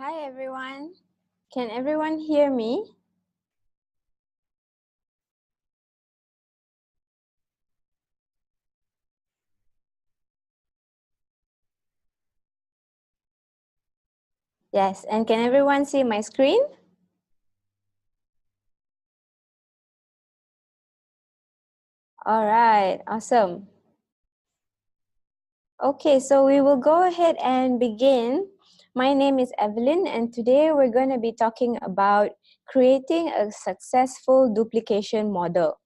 Hi everyone. Can everyone hear me? Yes, and can everyone see my screen? All right, awesome. Okay, so we will go ahead and begin. My name is Evelyn, and today we're going to be talking about creating a successful duplication model.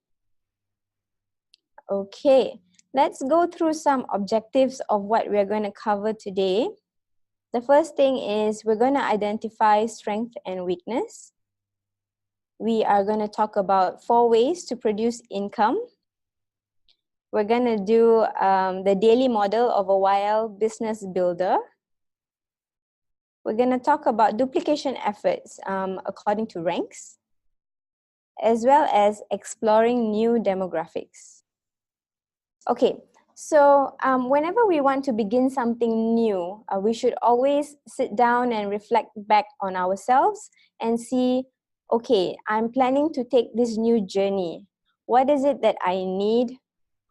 Okay, let's go through some objectives of what we're going to cover today. The first thing is we're going to identify strength and weakness. We are going to talk about 4 ways to produce income. We're going to do the daily model of a YL business builder. We're going to talk about duplication efforts according to ranks, as well as exploring new demographics. Okay, so whenever we want to begin something new, we should always sit down and reflect back on ourselves and see, okay, I'm planning to take this new journey. What is it that I need?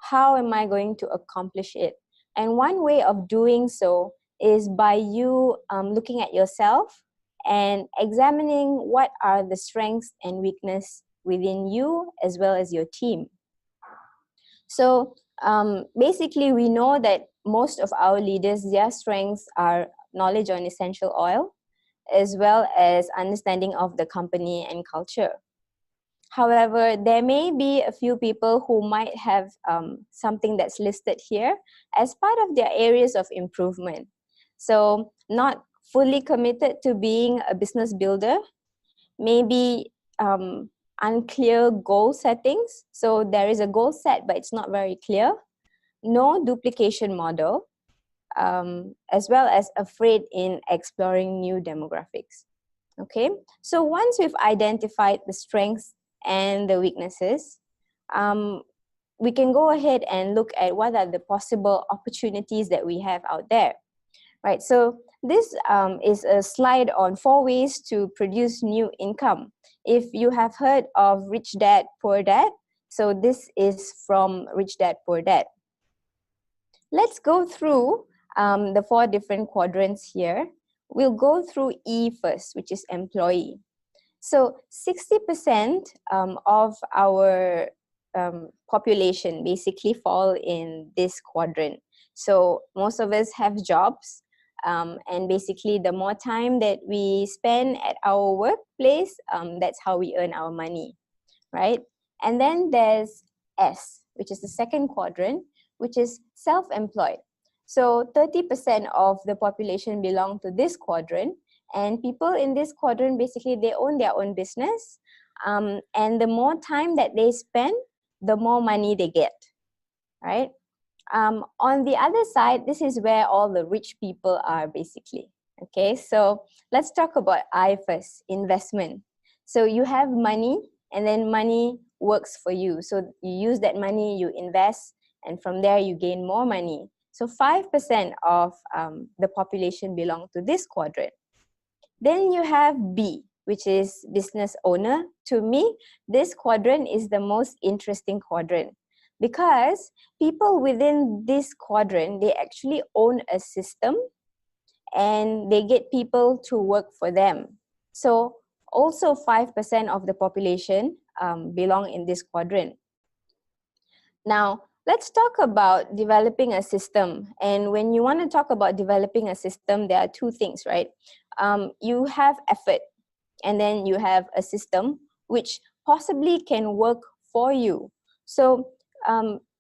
How am I going to accomplish it? And one way of doing so is by you looking at yourself and examining what are the strengths and weaknesses within you as well as your team. So basically, we know that most of our leaders, their strengths are knowledge on essential oil, as well as understanding of the company and culture. However, there may be a few people who might have something that's listed here as part of their areas of improvement. So not fully committed to being a business builder, maybe unclear goal settings. So there is a goal set, but it's not very clear. No duplication model, as well as afraid in exploring new demographics. Okay, so once we've identified the strengths and the weaknesses, we can go ahead and look at what are the possible opportunities that we have out there. Right, so this is a slide on 4 ways to produce new income. If you have heard of Rich Dad, Poor Dad, so this is from Rich Dad, Poor Dad. Let's go through the 4 different quadrants here. We'll go through E first, which is employee. So 60% of our population basically fall in this quadrant. So most of us have jobs, and basically the more time that we spend at our workplace, that's how we earn our money, right? And then there's S, which is the second quadrant, which is self-employed. So 30% of the population belong to this quadrant, and people in this quadrant, basically they own their own business, and the more time that they spend, the more money they get, right? On the other side, this is where all the rich people are basically. Okay, so let's talk about I first, investment. So you have money, and then money works for you. So you use that money, you invest, and from there you gain more money. So 5% of the population belong to this quadrant. Then you have B, which is business owner. To me, this quadrant is the most interesting quadrant because people within this quadrant, they actually own a system and they get people to work for them. So also 5% of the population belong in this quadrant. Now, let's talk about developing a system. And when you want to talk about developing a system, there are 2 things, right? You have effort, and then you have a system which possibly can work for you. So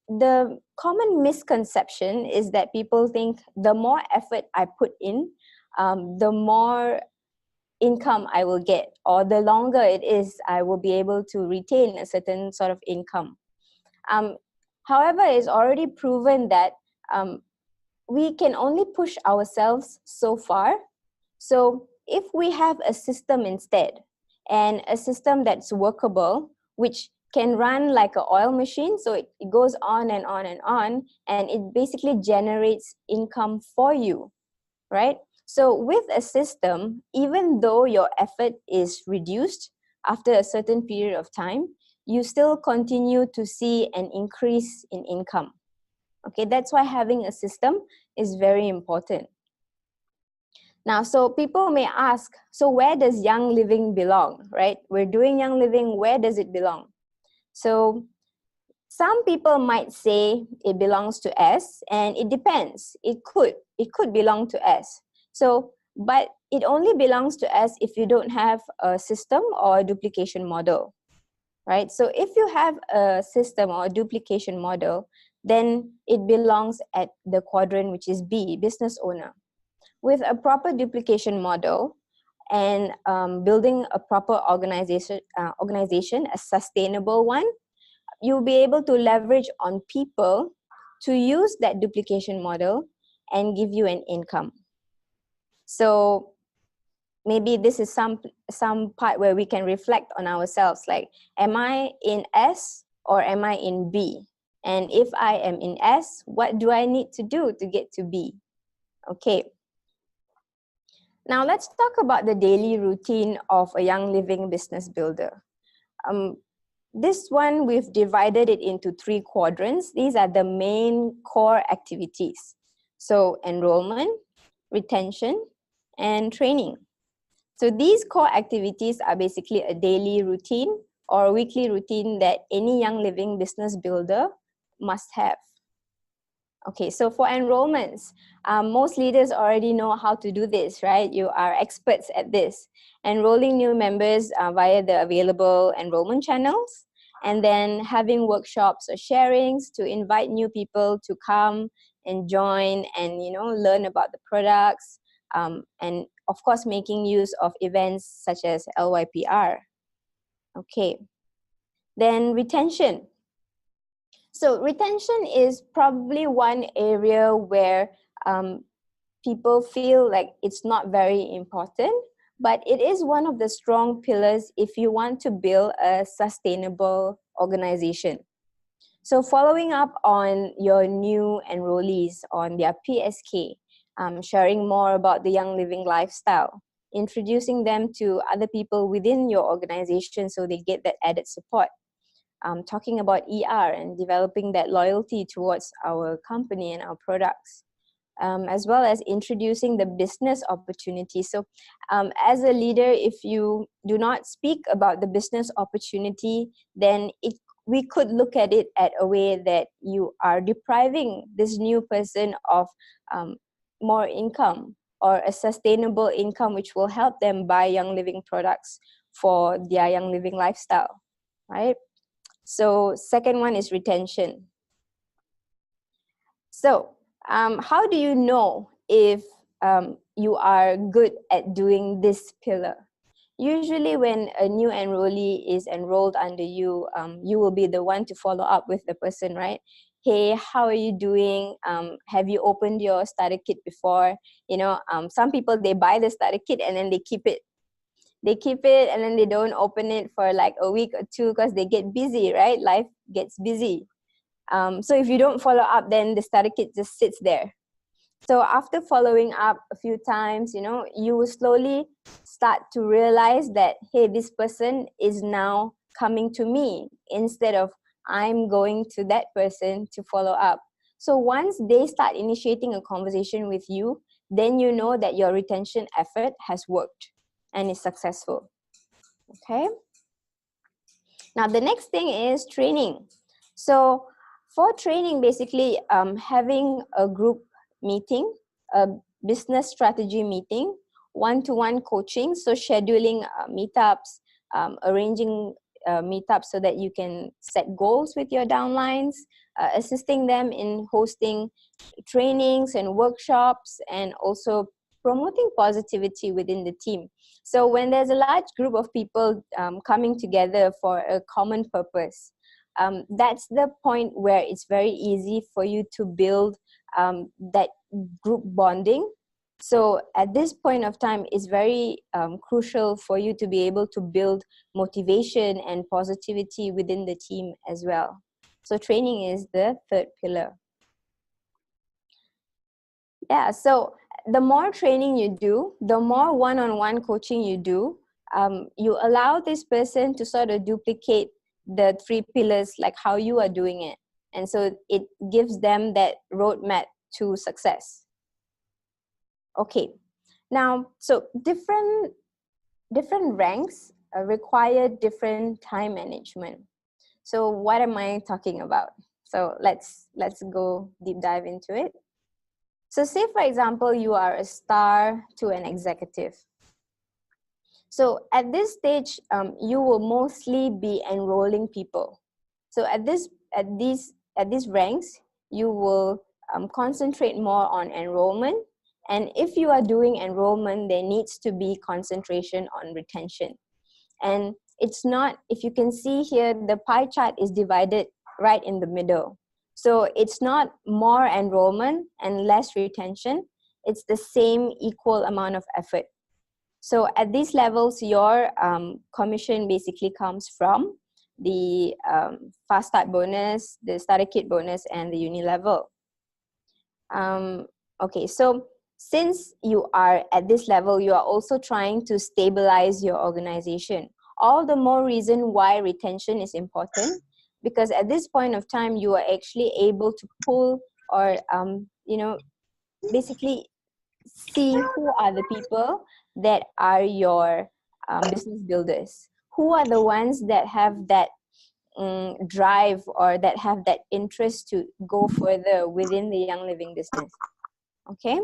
the common misconception is that people think the more effort I put in, the more income I will get, or the longer it is, I will be able to retain a certain sort of income. However, it's already proven that we can only push ourselves so far. So if we have a system instead, and a system that's workable, which can run like an oil machine, so it goes on and on and on, and it basically generates income for you, right? So with a system, even though your effort is reduced after a certain period of time, you still continue to see an increase in income. Okay, that's why having a system is very important. Now, so people may ask, so where does Young Living belong, right? We're doing Young Living, where does it belong? So some people might say it belongs to S, and it depends. It could belong to S. So, but it only belongs to S if you don't have a system or a duplication model, right? So if you have a system or a duplication model, then it belongs at the quadrant which is B, business owner. With a proper duplication model and building a proper organization, a sustainable one, you'll be able to leverage on people to use that duplication model and give you an income. So maybe this is some part where we can reflect on ourselves, like, am I in S or am I in B? And if I am in S, what do I need to do to get to B? Okay. Now let's talk about the daily routine of a Young Living business builder. This one, we've divided it into 3 quadrants. These are the main core activities. So enrollment, retention, and training. So these core activities are basically a daily routine or a weekly routine that any Young Living business builder must have. Okay, so for enrollments, most leaders already know how to do this, right? You are experts at this. Enrolling new members via the available enrollment channels, and then having workshops or sharings to invite new people to come and join and, you know, learn about the products, and of course making use of events such as LYPR. Okay, then retention. So retention is probably one area where people feel like it's not very important, but it is one of the strong pillars if you want to build a sustainable organization. So following up on your new enrollees on their PSK, sharing more about the Young Living lifestyle, introducing them to other people within your organization so they get that added support. Talking about ER and developing that loyalty towards our company and our products, as well as introducing the business opportunity. So as a leader, if you do not speak about the business opportunity, then we could look at it at a way that you are depriving this new person of more income or a sustainable income which will help them buy Young Living products for their Young Living lifestyle, right? So second one is retention. So how do you know if you are good at doing this pillar? Usually when a new enrollee is enrolled under you, you will be the one to follow up with the person, right? Hey, how are you doing? Have you opened your starter kit before? You know, some people, they buy the starter kit and then they keep it. They keep it and then they don't open it for like a week or two because they get busy, right? Life gets busy. So if you don't follow up, then the starter kit just sits there. So after following up a few times, you know, you will slowly start to realize that, hey, this person is now coming to me instead of I'm going to that person to follow up. So once they start initiating a conversation with you, then you know that your retention effort has worked and is successful. Okay. Now the next thing is training. So for training, basically having a group meeting, a business strategy meeting, one-to-one coaching, so scheduling meetups, arranging meetups so that you can set goals with your downlines, assisting them in hosting trainings and workshops, and also promoting positivity within the team. So when there's a large group of people coming together for a common purpose, that's the point where it's very easy for you to build that group bonding. So at this point of time, it's very crucial for you to be able to build motivation and positivity within the team as well. So training is the third pillar. Yeah, so the more training you do, the more one-on-one coaching you do, you allow this person to sort of duplicate the 3 pillars like how you are doing it. And so it gives them that roadmap to success. Okay, now, so different ranks require different time management. So what am I talking about? So let's go deep dive into it. So say, for example, you are a star to an executive. So at this stage, you will mostly be enrolling people. So at these ranks, you will concentrate more on enrollment. And if you are doing enrollment, there needs to be concentration on retention. And it's not, if you can see here, the pie chart is divided right in the middle. So it's not more enrollment and less retention. It's the same equal amount of effort. So at these levels, your commission basically comes from the fast start bonus, the starter kit bonus, and the uni level. Okay, so since you are at this level, you are also trying to stabilize your organization. All the more reason why retention is important, because at this point of time, you are actually able to pull or, basically see who are the people that are your business builders. Who are the ones that have that drive or that have that interest to go further within the Young Living business. Okay,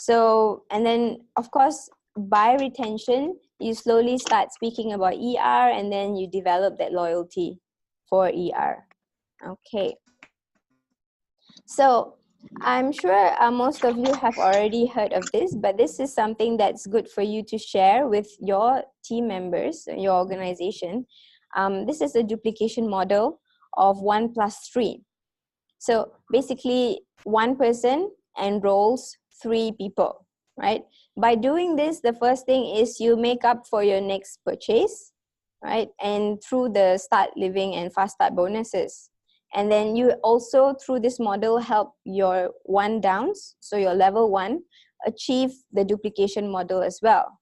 so, and then of course by retention you slowly start speaking about ER, and then you develop that loyalty for ER. Okay, so I'm sure most of you have already heard of this, but this is something that's good for you to share with your team members, your organization. This is a duplication model of 1+3. So basically, one person enrolls 3 people, right? By doing this, the first thing is you make up for your next purchase, right? And through the start living and fast start bonuses. And then you also, through this model, help your 1 downs, so your level 1, achieve the duplication model as well.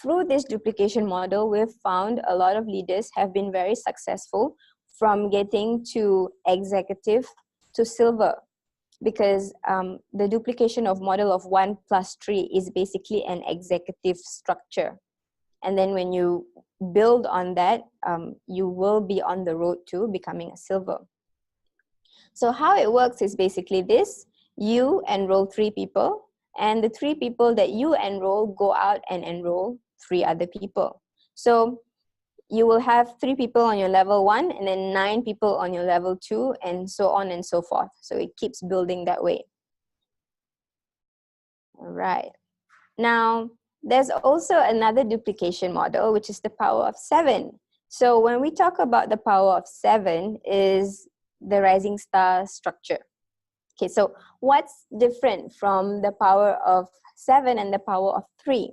Through this duplication model, we've found a lot of leaders have been very successful from getting to executive to silver, because the duplication of model of 1+3 is basically an executive structure. And then when you build on that, you will be on the road to becoming a silver. So how it works is basically this: you enroll 3 people, and the 3 people that you enroll go out and enroll 3 other people. So you will have 3 people on your level 1, and then 9 people on your level 2, and so on and so forth. So it keeps building that way. All right. Now, there's also another duplication model, which is the power of 7. So when we talk about the power of 7 is the rising star structure. Okay, so what's different from the power of 7 and the power of 3?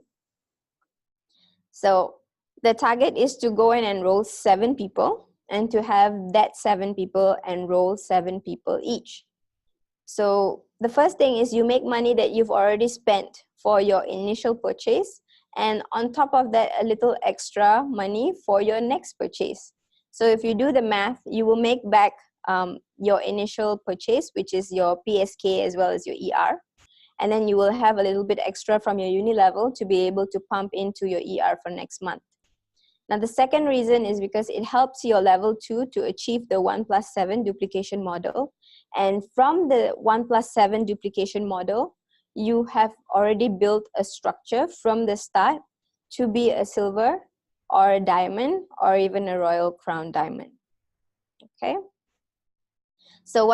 So the target is to go and enroll 7 people, and to have that 7 people enroll 7 people each. So the first thing is you make money that you've already spent for your initial purchase, and on top of that, a little extra money for your next purchase. So if you do the math, you will make back your initial purchase, which is your PSK as well as your ER. And then you will have a little bit extra from your uni level to be able to pump into your ER for next month. Now, the second reason is because it helps your level 2 to achieve the 1+7 duplication model. And from the 1+7 duplication model, you have already built a structure from the start to be a silver or a diamond or even a royal crown diamond. Okay? So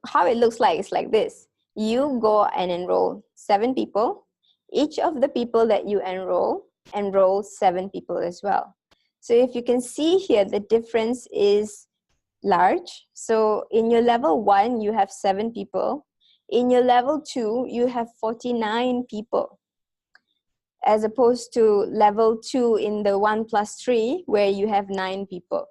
how it looks like is like this. You go and enroll 7 people. Each of the people that you enroll 7 people as well. So if you can see here, the difference is large. So in your level 1, you have 7 people. In your level 2, you have 49 people, as opposed to level 2 in the 1+3, where you have 9 people.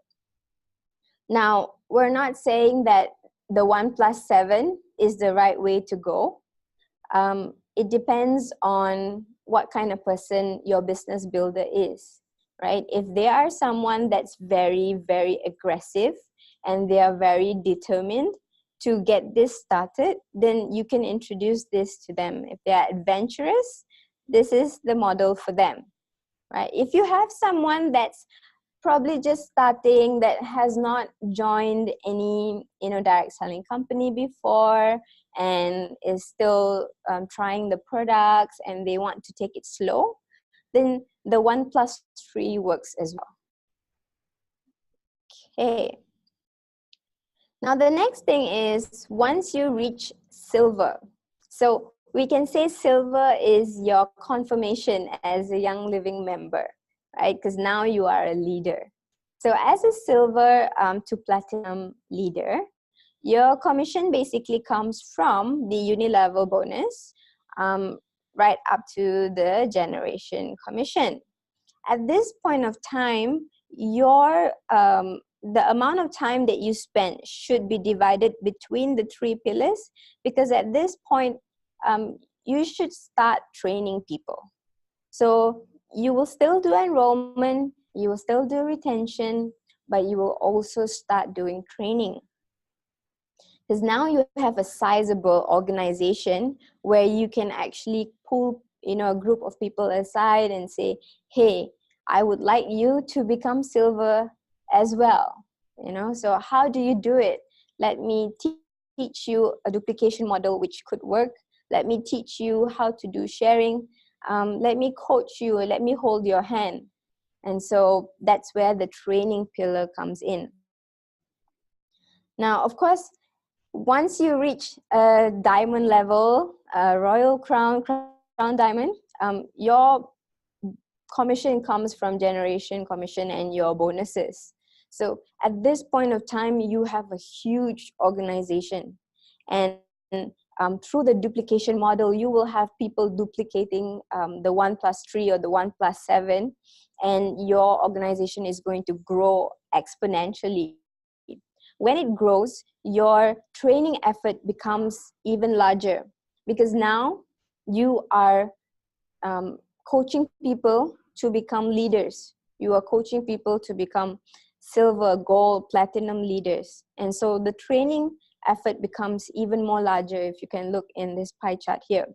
Now, we're not saying that the 1+7 is the right way to go. it depends on what kind of person your business builder is, right? If they are someone that's very, very aggressive and they are very determined to get this started, then you can introduce this to them. If they are adventurous, this is the model for them, right? If you have someone that's probably just starting, that has not joined any direct selling company before and is still trying the products and they want to take it slow, then the 1+3 works as well. Okay. Now the next thing is, once you reach silver, so we can say silver is your confirmation as a Young Living member, right? Because now you are a leader. So as a silver to platinum leader, your commission basically comes from the uni-level bonus right up to the generation commission. At this point of time, your the amount of time that you spend should be divided between the 3 pillars, because at this point, you should start training people. So you will still do enrollment, you will still do retention, but you will also start doing training. Because now you have a sizable organization where you can actually pull a group of people aside and say, hey, I would like you to become silver as well. So how do you do it? Let me teach you a duplication model which could work. Let me teach you how to do sharing. Let me coach you, let me hold your hand. And so that's where the training pillar comes in. Now, of course, once you reach a diamond level, a royal crown diamond, your commission comes from generation commission and your bonuses. So at this point of time, you have a huge organization. And through the duplication model, you will have people duplicating the 1+3 or the 1+7, and your organization is going to grow exponentially. When it grows, your training effort becomes even larger, because now you are coaching people to become leaders. You are coaching people to become silver, gold, platinum leaders. And so the training effort becomes even more larger, if you can look in this pie chart here.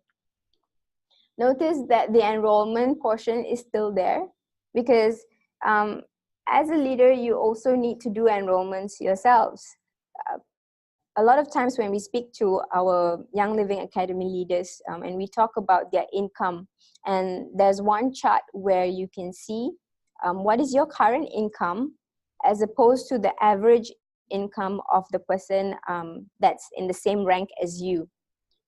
Notice that the enrollment portion is still there, because as a leader, you also need to do enrollments yourselves. A lot of times when we speak to our Young Living Academy leaders and we talk about their income, and there's one chart where you can see what is your current income as opposed to the average income of the person that's in the same rank as you,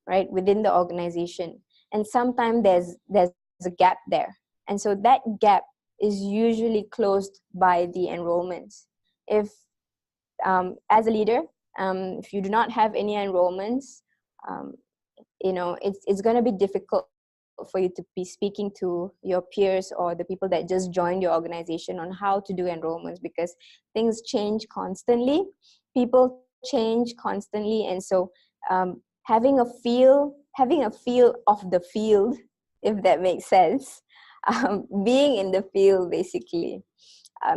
right, within the organization. And sometimes there's a gap there. And so that gap is usually closed by the enrollments. If as a leader, if you do not have any enrollments, it's going to be difficult for you to be speaking to your peers or the people that just joined your organization on how to do enrollments, because things change constantly, people change constantly, and so having a feel of the field, if that makes sense, being in the field basically,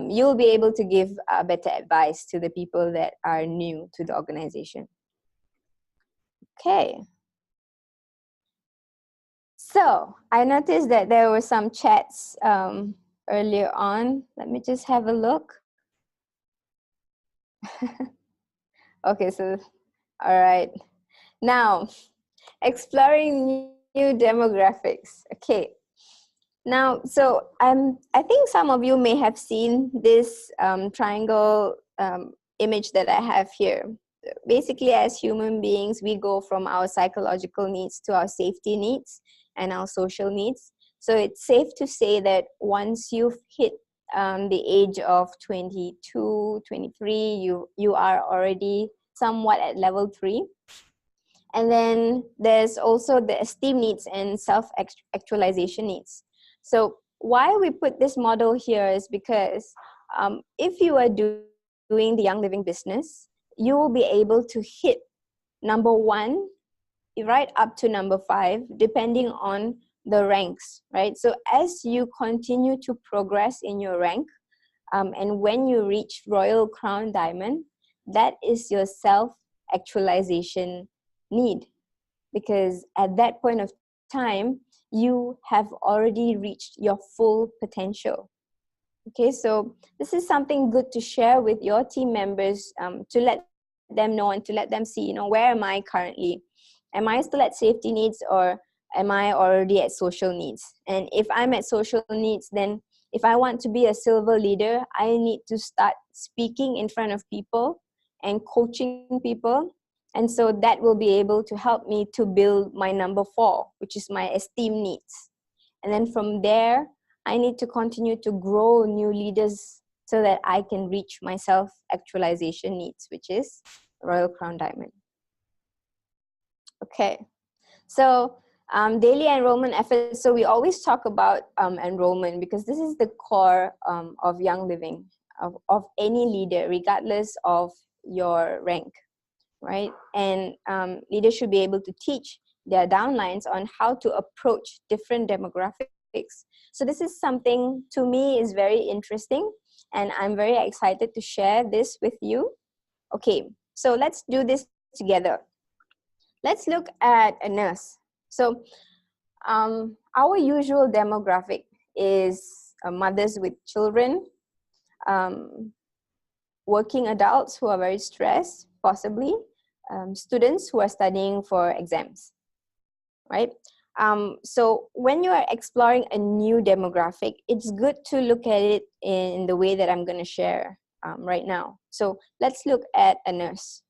you'll be able to give better advice to the people that are new to the organization. Okay. So I noticed that there were some chats earlier on. Let me just have a look. Okay, so, all right. Now, exploring new demographics. Okay. Now, so I think some of you may have seen this triangle image that I have here. Basically, as human beings, we go from our psychological needs to our safety needs and our social needs. So it's safe to say that once you've hit the age of 22, 23, you are already somewhat at level 3. And then there's also the esteem needs and self-actualization needs. So why we put this model here is because if you are doing the Young Living business, you will be able to hit number 1 right up to number 5, depending on the ranks, right? So as you continue to progress in your rank, and when you reach Royal Crown Diamond, that is your self-actualization need. Because at that point of time, you have already reached your full potential. Okay, so this is something good to share with your team members, to let them know and to let them see, where am I currently? Am I still at safety needs, or am I already at social needs? And if I'm at social needs, then if I want to be a silver leader, I need to start speaking in front of people and coaching people. And so that will be able to help me to build my number 4, which is my esteem needs. And then from there, I need to continue to grow new leaders so that I can reach my self-actualization needs, which is Royal Crown Diamond. Okay, so daily enrollment efforts. So we always talk about enrollment because this is the core of Young Living, of any leader, regardless of your rank, right? And leaders should be able to teach their downlines on how to approach different demographics. So this is something to me is very interesting, and I'm very excited to share this with you. Okay, so let's do this together. Let's look at a nurse. So our usual demographic is mothers with children, um, working adults who are very stressed, possibly, students who are studying for exams, right? So when you are exploring a new demographic, it's good to look at it in the way that I'm going to share right now. So let's look at a nurse.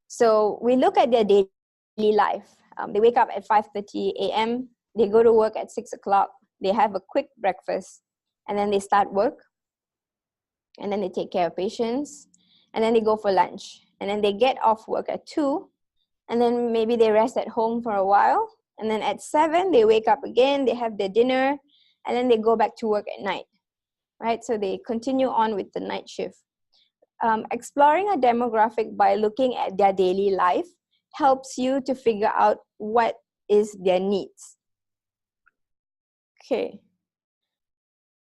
So we look at their daily life. They wake up at 5:30 a.m., they go to work at 6 o'clock, they have a quick breakfast, and then they start work, and then they take care of patients, and then they go for lunch, and then they get off work at 2, and then maybe they rest at home for a while, and then at 7 they wake up again, they have their dinner, and then they go back to work at night, right? So they continue on with the night shift. Exploring a demographic by looking at their daily life helps you to figure out what is their needs. Okay.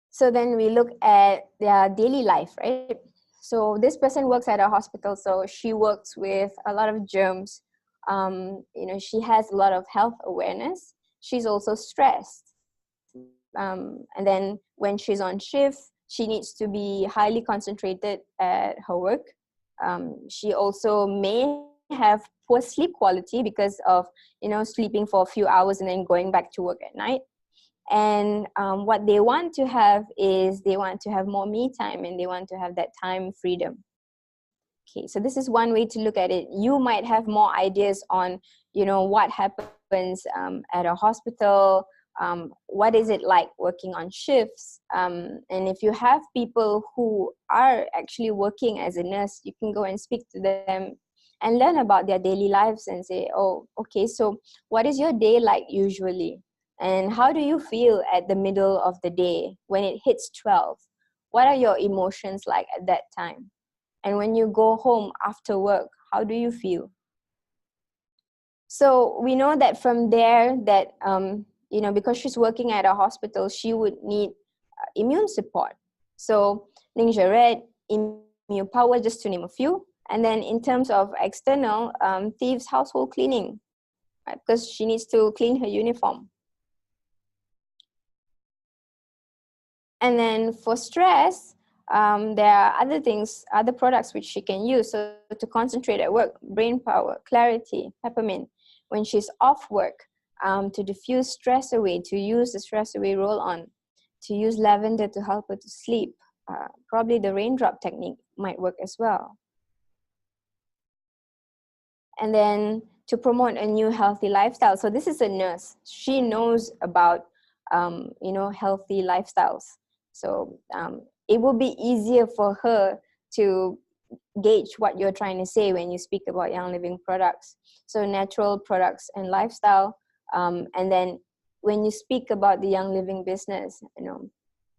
So then we look at their daily life, right? So this person works at a hospital, so she works with a lot of germs. She has a lot of health awareness. She's also stressed. And then when she's on shift, she needs to be highly concentrated at her work. She also may have poor sleep quality because of, sleeping for a few hours and then going back to work at night. And what they want to have is they want to have more me time, and they want to have that time freedom. Okay, so this is one way to look at it. You might have more ideas on, what happens at a hospital, what is it like working on shifts, and if you have people who are actually working as a nurse, you can go and speak to them and learn about their daily lives and say, oh, okay, so what is your day like usually? And how do you feel at the middle of the day when it hits 12? What are your emotions like at that time? And when you go home after work, how do you feel? So we know that from there that, because she's working at a hospital, she would need immune support. So Red, immune power, just to name a few. And then in terms of external, Thieves household cleaning, right? Because she needs to clean her uniform. And then for stress, there are other things, other products which she can use. So to concentrate at work, brain power, clarity, peppermint. When she's off work, to diffuse stress away, to use the stress away roll-on, to use lavender to help her to sleep. Probably the raindrop technique might work as well. And then to promote a new healthy lifestyle. So this is a nurse. She knows about, healthy lifestyles. So it will be easier for her to gauge what you're trying to say when you speak about Young Living products. So natural products and lifestyle. And then when you speak about the Young Living business,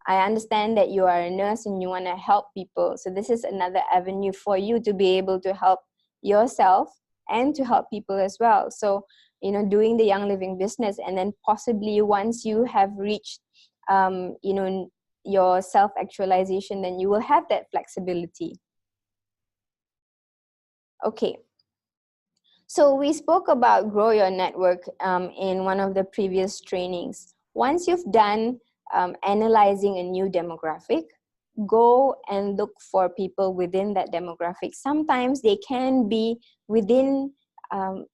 I understand that you are a nurse and you want to help people. So this is another avenue for you to be able to help yourself and to help people as well. So, you know, doing the Young Living business, and then possibly once you have reached, you know, your self-actualization, then you will have that flexibility. Okay. So we spoke about grow your network in one of the previous trainings. Once you've done analyzing a new demographic, go and look for people within that demographic. Sometimes they can be within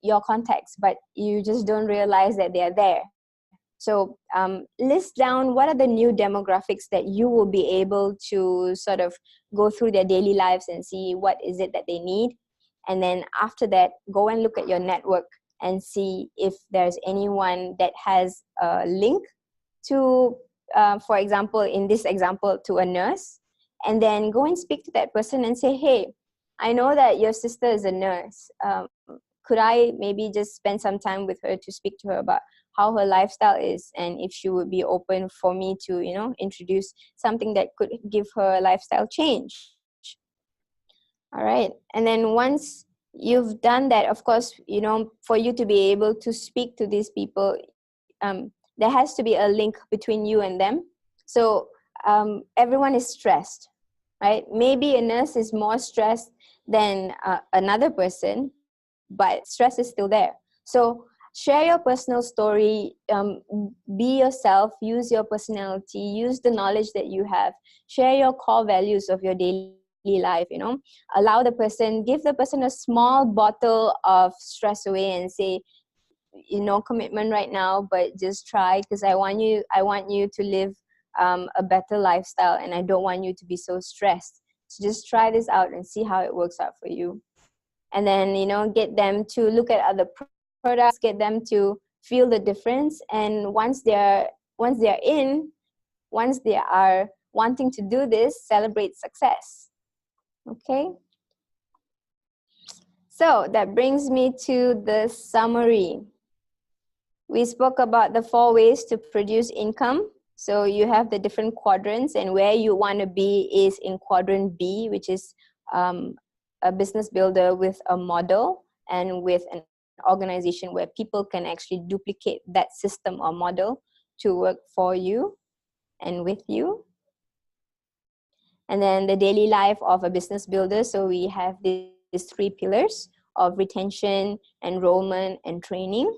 your context, but you just don't realize that they are there. So list down what are the new demographics that you will be able to sort of go through their daily lives and see what is it that they need. And then after that, go and look at your network and see if there's anyone that has a link to, for example, in this example, to a nurse. And then go and speak to that person and say, hey, I know that your sister is a nurse. Could I maybe just spend some time with her to speak to her about how her lifestyle is, and if she would be open for me to, you know, introduce something that could give her a lifestyle change. All right. And then once you've done that, of course, you know, for you to be able to speak to these people, there has to be a link between you and them. So everyone is stressed, right? Maybe a nurse is more stressed than another person, but stress is still there. So share your personal story, be yourself, use your personality, use the knowledge that you have, share your core values of your daily life, you know, allow the person, give the person a small bottle of stress away and say, you know, commitment right now, but just try, because I want you to live a better lifestyle, and I don't want you to be so stressed. So just try this out and see how it works out for you. And then, you know, get them to look at other products, get them to feel the difference. And once they are wanting to do this, celebrate success. Okay. So that brings me to the summary. We spoke about the 4 ways to produce income. So you have the different quadrants, and where you want to be is in quadrant B, which is a business builder with a model and with an organization where people can actually duplicate that system or model to work for you and with you. And then the daily life of a business builder. So we have these 3 pillars of retention, enrollment, and training.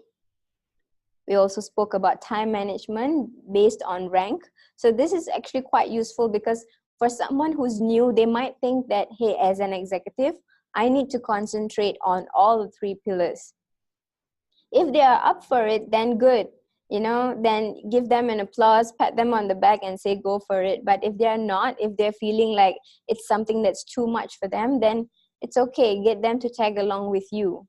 We also spoke about time management based on rank. So this is actually quite useful, because for someone who's new, they might think that, hey, as an executive, I need to concentrate on all the 3 pillars. If they are up for it, then good. You know, then give them an applause, pat them on the back and say, go for it. But if they're not, if they're feeling like it's something that's too much for them, then it's okay. Get them to tag along with you.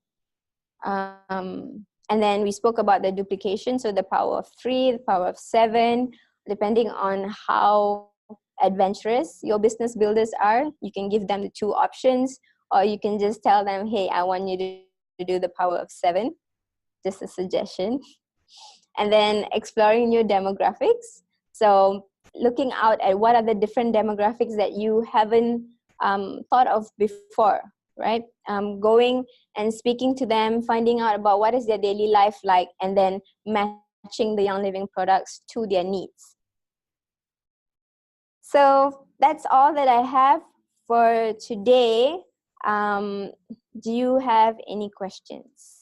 And then we spoke about the duplication, so the power of 3, the power of 7, depending on how adventurous your business builders are. You can give them the 2 options, or you can just tell them, hey, I want you to do the power of 7, just a suggestion. And then exploring new demographics. So looking out at what are the different demographics that you haven't thought of before, right? Going and speaking to them, finding out about what is their daily life like, and then matching the Young Living products to their needs. So that's all that I have for today. Do you have any questions?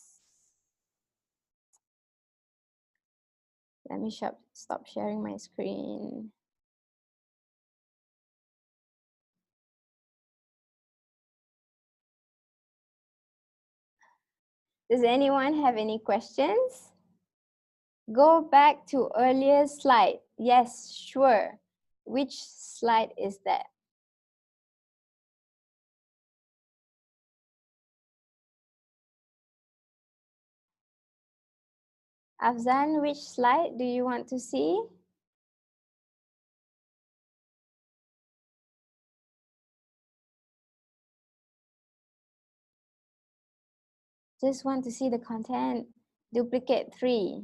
Let me stop sharing my screen. Does anyone have any questions? Go back to earlier slide. Yes, sure. Which slide is that? Afzan, which slide do you want to see? Just want to see the content. Duplicate 3.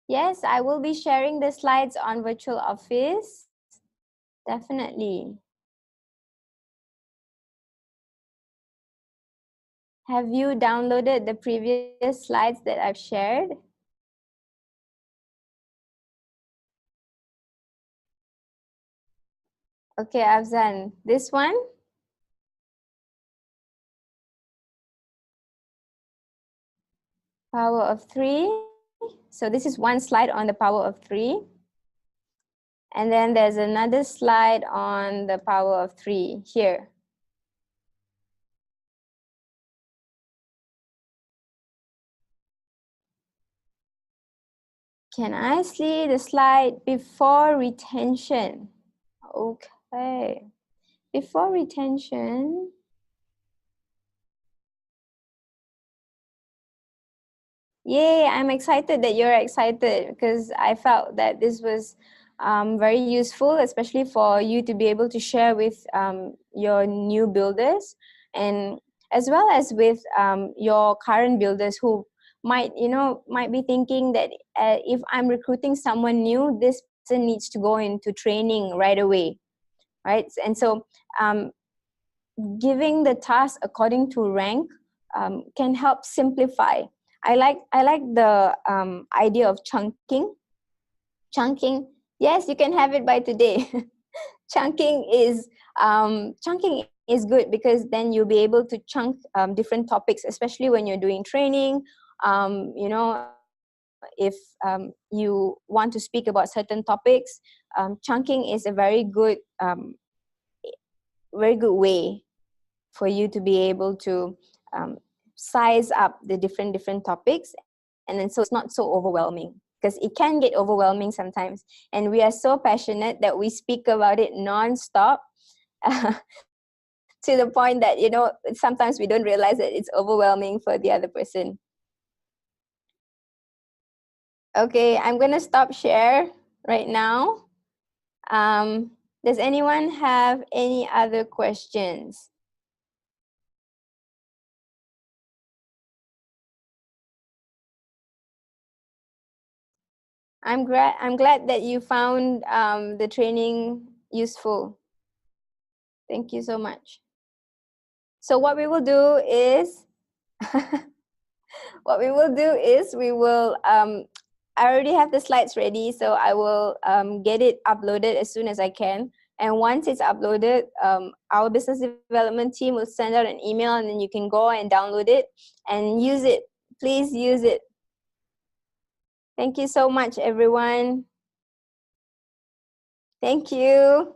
Yes, I will be sharing the slides on Virtual Office. Definitely. Have you downloaded the previous slides that I've shared? Okay, Afzan, this one? Power of 3. So this is one slide on the power of 3. And then there's another slide on the power of 3 here. Can I see the slide before retention? Okay. Before retention. Yay, I'm excited that you're excited because I felt that this was very useful, especially for you to be able to share with your new builders, and as well as with your current builders who might be thinking that if I'm recruiting someone new, this person needs to go into training right away, right? And so giving the task according to rank can help simplify. I like the idea of chunking. Chunking, yes, you can have it by today. Chunking is good because then you'll be able to chunk different topics, especially when you're doing training. If you want to speak about certain topics, chunking is a very good way for you to be able to size up the different topics, and then so it's not so overwhelming, because it can get overwhelming sometimes, and we are so passionate that we speak about it non-stop to the point that sometimes we don't realize that it's overwhelming for the other person. Okay, I'm gonna stop share right now. Does anyone have any other questions? I'm glad that you found the training useful. Thank you so much. So what we will do is we will I already have the slides ready, so I will get it uploaded as soon as I can. And once it's uploaded, our business development team will send out an email, and then you can go and download it and use it. Please use it. Thank you so much, everyone. Thank you.